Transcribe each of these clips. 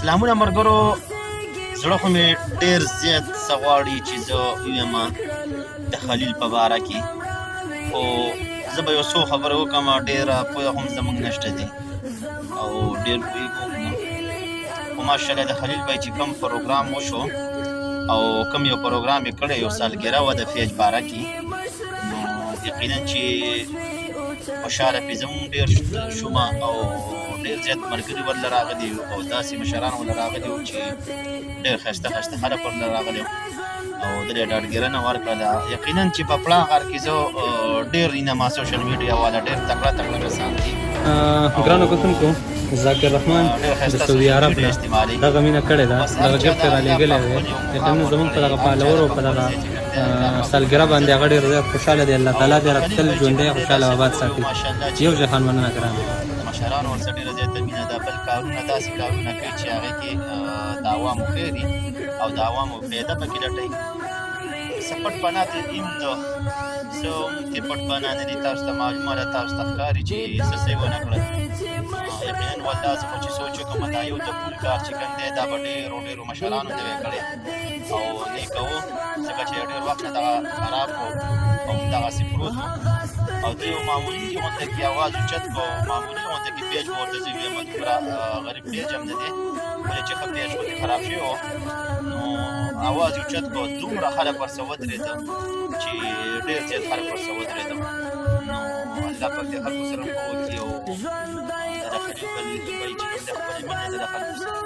سلامونه ملګرو، زړه خو مې ډېر زیات څه غواړي چې زه ووایم د خلیل په باره کې، خو زه به یو څو خبرې وکړم. ډېره پوهه هم زموږ نشته دی او ډېر پوهېږو هم نه، خو ماشاءالله د خلیل بھائی چې کوم پروګرام وشو او کوم یو پروګرام یې کړی، یو سالګرا وه د فیج باره کې، نو یقینا چې خوشحاله پرې زه هم ډېر شوم او ډېر زیات ملګري ورله راغلي وو او داسې مشران ورله راغلي وو چې ډېر ښایسته ښایسته خلک ورله راغلي وو او دلې ډاډګیرنه ورکړله. یقینا چې په پړا غار کې زه ډېر انما سوشل میډیا والا ډېر تکړه تکړه کسان دي. ګرانو کتونکو، ذاکر رحمان د سعودي عرب نه دغه مینه کړې ده، دغه ګفټ یې رالېږلی دی. یقینا زموږ په دغه فالوور او په دغه سالګرا باندې هغه ډېر زیات خوشحاله دی. الله تعالی دې راته تل ژوندی خوشحاله او آباد ساتي. یو جهان مننه ګرانو. مشرانو ورسره ډېره زیاته مینه ده. بل کارونه داسې کارونه کوي چې هغې کې د عوامو خیر وي او د عوامو فایده پکې لټوي. څه پټ پناه ته هم ده، څه هم ترې پټ پناه نه دي. تاسو ته معلومه ده، تاسو ته ښکاري چې څه څه یې ونه کړل. یقینا والله زه خو چې سوچ وکړم دا یو د پول کار چې کوم دی دا به ډېرو ډېرو مشرانو ته به یې کړی او نه یې کوو، ځکه چې ډېر وخت نه دغه خراب و او همدغسې پروت و او د یو معمولي غونډه کې اواز اوچت کړو. معمولي غونډه کې پیج ورته زه ویم دومره غریب پیج هم نه دی، ولې چې ښه پیج خو دې خراب شوی و، نو اواز یې اوچت کړو. دومره خلک ورسره ودرېده چې ډېر زیات خلک ورسره ودرېده. نو الله پاک دې خلکو سره ښه وکړي او د خلیل بل بھائی چې کوم دی خپله مینه ده د خلکو سره او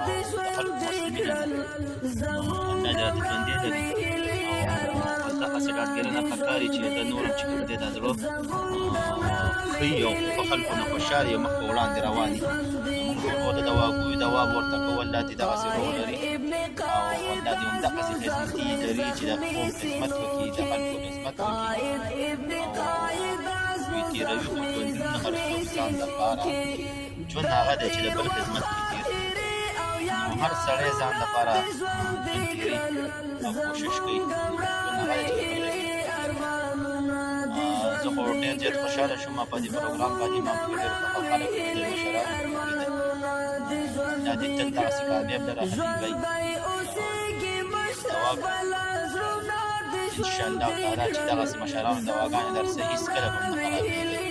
د خلکو ورسره مینه ده، نو الله دې راته ژوندی لري او دغسې ډاډګیرنه پکار چې د نور هم چې کوم دی دا زړه ښه او په خلکو نه خوشحال یې مخ په وړاندې روان دي. موږ ټول ورته دواګویو دوا به ورته کوو. الله دې دغسې روغ لري او الله دې همدغسې خدمتي لري چې د قوم خدمت وکړي، د خلکو خدمت وکړي او دوی تېروي خو ژوندونه هر څوک ځان دپاره ژوند هغه دی چې د بل خدمت کې تېر کړي. نو هر سړی ځان دپاره ژوند تېروي او کوشش کوي، ژوند هغه دی چې د بل خدمت کې تېر کړي. زه خو ډېر زیات خوشحاله شوم په دې پروګرام باندې. ما پکې ډېر ښه خلک ولیدل، مشران مې ولیدل. الله دې تل دغسې کامیاب لره خلیل بھائی دوا انشاءالله تعالی چې دغسې مشرانو دواګانې درسه هېڅکله به هم نه خرابېږي.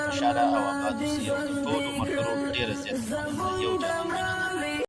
خوشحاله او آباد اوسئ او د ټولو ملګرو ډېره زیاته مننه. یو جهان مننه.